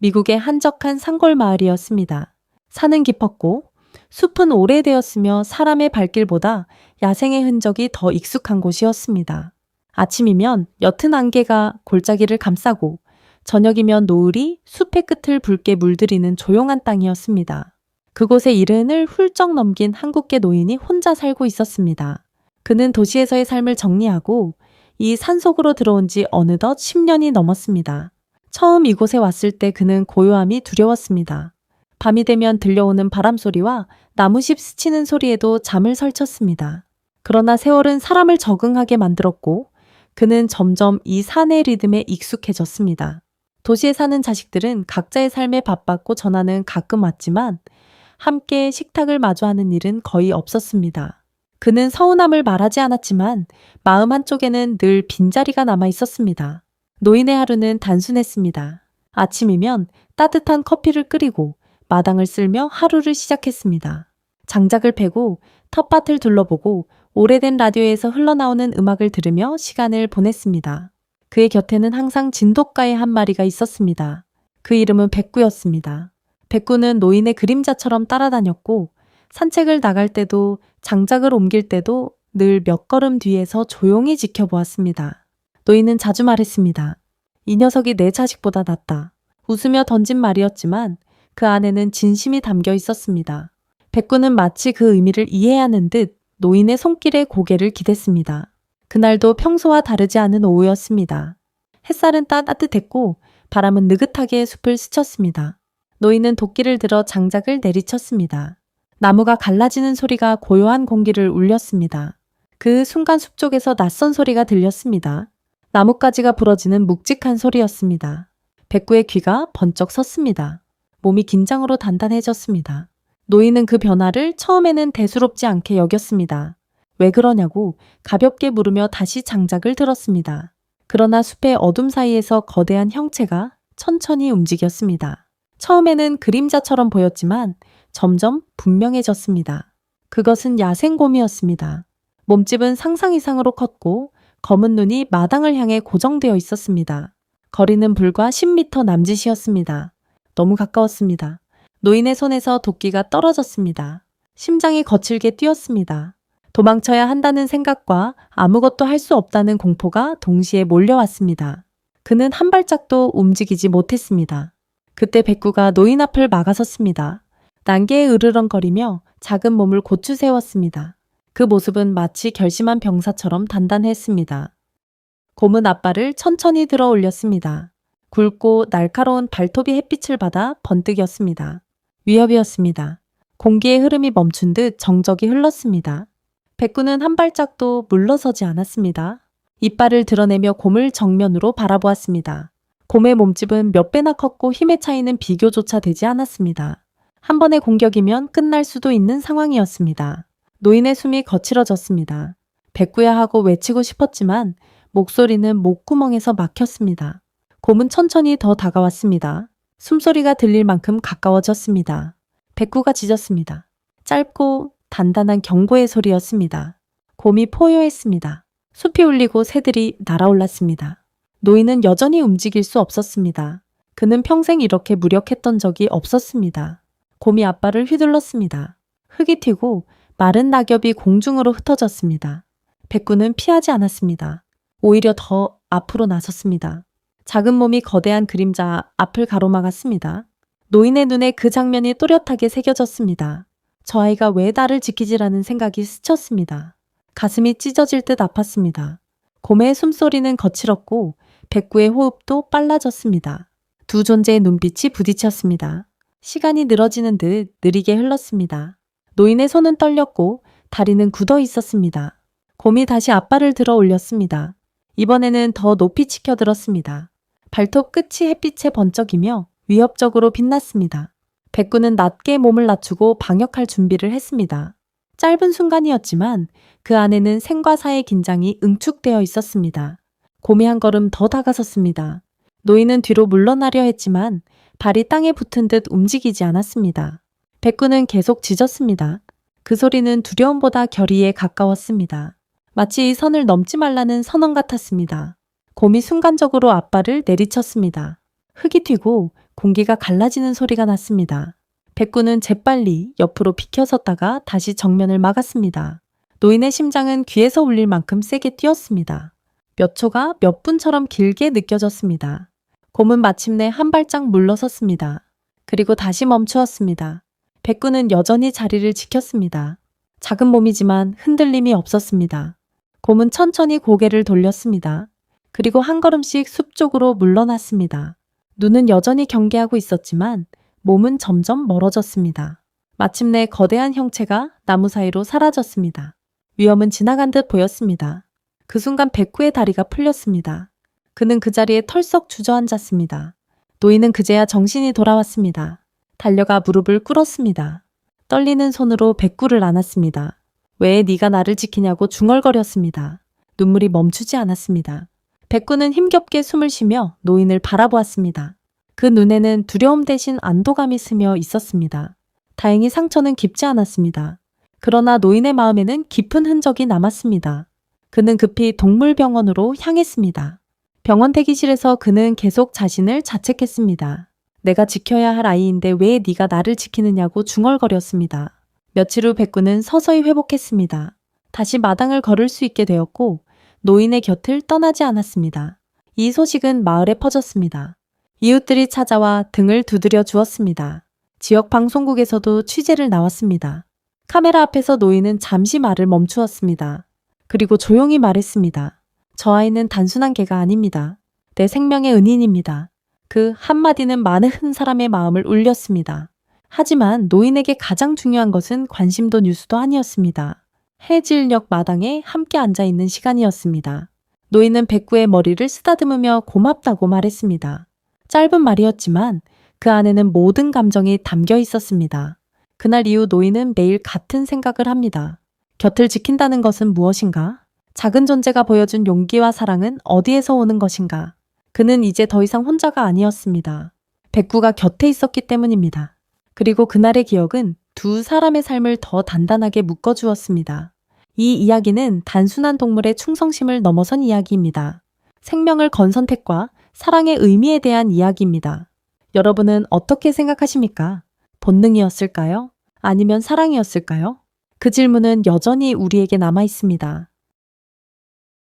미국의 한적한 산골 마을이었습니다. 산은 깊었고 숲은 오래되었으며 사람의 발길보다 야생의 흔적이 더 익숙한 곳이었습니다. 아침이면 옅은 안개가 골짜기를 감싸고 저녁이면 노을이 숲의 끝을 붉게 물들이는 조용한 땅이었습니다. 그곳에 이른을 훌쩍 넘긴 한국계 노인이 혼자 살고 있었습니다. 그는 도시에서의 삶을 정리하고 이 산속으로 들어온 지 어느덧 10년이 넘었습니다. 처음 이곳에 왔을 때 그는 고요함이 두려웠습니다. 밤이 되면 들려오는 바람소리와 나무잎 스치는 소리에도 잠을 설쳤습니다. 그러나 세월은 사람을 적응하게 만들었고 그는 점점 이 산의 리듬에 익숙해졌습니다. 도시에 사는 자식들은 각자의 삶에 바빴고 전화는 가끔 왔지만 함께 식탁을 마주하는 일은 거의 없었습니다. 그는 서운함을 말하지 않았지만 마음 한쪽에는 늘 빈자리가 남아 있었습니다. 노인의 하루는 단순했습니다. 아침이면 따뜻한 커피를 끓이고 마당을 쓸며 하루를 시작했습니다. 장작을 패고 텃밭을 둘러보고 오래된 라디오에서 흘러나오는 음악을 들으며 시간을 보냈습니다. 그의 곁에는 항상 진돗가의 한 마리가 있었습니다. 그 이름은 백구였습니다. 백구는 노인의 그림자처럼 따라다녔고 산책을 나갈 때도 장작을 옮길 때도 늘 몇 걸음 뒤에서 조용히 지켜보았습니다. 노인은 자주 말했습니다. 이 녀석이 내 자식보다 낫다. 웃으며 던진 말이었지만 그 안에는 진심이 담겨 있었습니다. 백구는 마치 그 의미를 이해하는 듯 노인의 손길에 고개를 기댔습니다. 그날도 평소와 다르지 않은 오후였습니다. 햇살은 따뜻했고 바람은 느긋하게 숲을 스쳤습니다. 노인은 도끼를 들어 장작을 내리쳤습니다. 나무가 갈라지는 소리가 고요한 공기를 울렸습니다. 그 순간 숲 쪽에서 낯선 소리가 들렸습니다. 나뭇가지가 부러지는 묵직한 소리였습니다. 백구의 귀가 번쩍 섰습니다. 몸이 긴장으로 단단해졌습니다. 노인은 그 변화를 처음에는 대수롭지 않게 여겼습니다. 왜 그러냐고 가볍게 물으며 다시 장작을 들었습니다. 그러나 숲의 어둠 사이에서 거대한 형체가 천천히 움직였습니다. 처음에는 그림자처럼 보였지만 점점 분명해졌습니다. 그것은 야생곰이었습니다. 몸집은 상상 이상으로 컸고 검은 눈이 마당을 향해 고정되어 있었습니다. 거리는 불과 10m 남짓이었습니다. 너무 가까웠습니다. 노인의 손에서 도끼가 떨어졌습니다. 심장이 거칠게 뛰었습니다. 도망쳐야 한다는 생각과 아무것도 할 수 없다는 공포가 동시에 몰려왔습니다. 그는 한 발짝도 움직이지 못했습니다. 그때 백구가 노인 앞을 막아섰습니다. 난개에 으르렁거리며 작은 몸을 고추 세웠습니다. 그 모습은 마치 결심한 병사처럼 단단했습니다. 곰은 앞발을 천천히 들어 올렸습니다. 굵고 날카로운 발톱이 햇빛을 받아 번뜩였습니다. 위협이었습니다. 공기의 흐름이 멈춘 듯 정적이 흘렀습니다. 백구는 한 발짝도 물러서지 않았습니다. 이빨을 드러내며 곰을 정면으로 바라보았습니다. 곰의 몸집은 몇 배나 컸고 힘의 차이는 비교조차 되지 않았습니다. 한 번의 공격이면 끝날 수도 있는 상황이었습니다. 노인의 숨이 거칠어졌습니다. 백구야 하고 외치고 싶었지만 목소리는 목구멍에서 막혔습니다. 곰은 천천히 더 다가왔습니다. 숨소리가 들릴 만큼 가까워졌습니다. 백구가 짖었습니다. 짧고 단단한 경고의 소리였습니다. 곰이 포효했습니다. 숲이 울리고 새들이 날아올랐습니다. 노인은 여전히 움직일 수 없었습니다. 그는 평생 이렇게 무력했던 적이 없었습니다. 곰이 앞발을 휘둘렀습니다. 흙이 튀고 마른 낙엽이 공중으로 흩어졌습니다. 백구는 피하지 않았습니다. 오히려 더 앞으로 나섰습니다. 작은 몸이 거대한 그림자 앞을 가로막았습니다. 노인의 눈에 그 장면이 또렷하게 새겨졌습니다. 저 아이가 왜 나를 지키지라는 생각이 스쳤습니다. 가슴이 찢어질 듯 아팠습니다. 곰의 숨소리는 거칠었고 백구의 호흡도 빨라졌습니다. 두 존재의 눈빛이 부딪혔습니다. 시간이 늘어지는 듯 느리게 흘렀습니다. 노인의 손은 떨렸고 다리는 굳어 있었습니다. 곰이 다시 앞발을 들어 올렸습니다. 이번에는 더 높이 치켜들었습니다. 발톱 끝이 햇빛에 번쩍이며 위협적으로 빛났습니다. 백구는 낮게 몸을 낮추고 방역할 준비를 했습니다. 짧은 순간이었지만 그 안에는 생과 사의 긴장이 응축되어 있었습니다. 곰이 한 걸음 더 다가섰습니다. 노인은 뒤로 물러나려 했지만 발이 땅에 붙은 듯 움직이지 않았습니다. 백구는 계속 짖었습니다. 그 소리는 두려움보다 결의에 가까웠습니다. 마치 이 선을 넘지 말라는 선언 같았습니다. 곰이 순간적으로 앞발을 내리쳤습니다. 흙이 튀고 공기가 갈라지는 소리가 났습니다. 백구는 재빨리 옆으로 비켜섰다가 다시 정면을 막았습니다. 노인의 심장은 귀에서 울릴 만큼 세게 뛰었습니다. 몇 초가 몇 분처럼 길게 느껴졌습니다. 곰은 마침내 한 발짝 물러섰습니다. 그리고 다시 멈추었습니다. 백구는 여전히 자리를 지켰습니다. 작은 몸이지만 흔들림이 없었습니다. 곰은 천천히 고개를 돌렸습니다. 그리고 한 걸음씩 숲 쪽으로 물러났습니다. 눈은 여전히 경계하고 있었지만 몸은 점점 멀어졌습니다. 마침내 거대한 형체가 나무 사이로 사라졌습니다. 위험은 지나간 듯 보였습니다. 그 순간 백구의 다리가 풀렸습니다. 그는 그 자리에 털썩 주저앉았습니다. 노인은 그제야 정신이 돌아왔습니다. 달려가 무릎을 꿇었습니다. 떨리는 손으로 백구를 안았습니다. 왜 네가 나를 지키냐고 중얼거렸습니다. 눈물이 멈추지 않았습니다. 백구는 힘겹게 숨을 쉬며 노인을 바라보았습니다. 그 눈에는 두려움 대신 안도감이 스며 있었습니다. 다행히 상처는 깊지 않았습니다. 그러나 노인의 마음에는 깊은 흔적이 남았습니다. 그는 급히 동물병원으로 향했습니다. 병원 대기실에서 그는 계속 자신을 자책했습니다. 내가 지켜야 할 아이인데 왜 네가 나를 지키느냐고 중얼거렸습니다. 며칠 후 백구는 서서히 회복했습니다. 다시 마당을 걸을 수 있게 되었고 노인의 곁을 떠나지 않았습니다. 이 소식은 마을에 퍼졌습니다. 이웃들이 찾아와 등을 두드려 주었습니다. 지역 방송국에서도 취재를 나왔습니다. 카메라 앞에서 노인은 잠시 말을 멈추었습니다. 그리고 조용히 말했습니다. 저 아이는 단순한 개가 아닙니다. 내 생명의 은인입니다. 그 한마디는 많은 사람의 마음을 울렸습니다. 하지만 노인에게 가장 중요한 것은 관심도 뉴스도 아니었습니다. 해질녘 마당에 함께 앉아있는 시간이었습니다. 노인은 백구의 머리를 쓰다듬으며 고맙다고 말했습니다. 짧은 말이었지만 그 안에는 모든 감정이 담겨 있었습니다. 그날 이후 노인은 매일 같은 생각을 합니다. 곁을 지킨다는 것은 무엇인가? 작은 존재가 보여준 용기와 사랑은 어디에서 오는 것인가? 그는 이제 더 이상 혼자가 아니었습니다. 백구가 곁에 있었기 때문입니다. 그리고 그날의 기억은 두 사람의 삶을 더 단단하게 묶어주었습니다. 이 이야기는 단순한 동물의 충성심을 넘어선 이야기입니다. 생명을 건 선택과 사랑의 의미에 대한 이야기입니다. 여러분은 어떻게 생각하십니까? 본능이었을까요? 아니면 사랑이었을까요? 그 질문은 여전히 우리에게 남아 있습니다.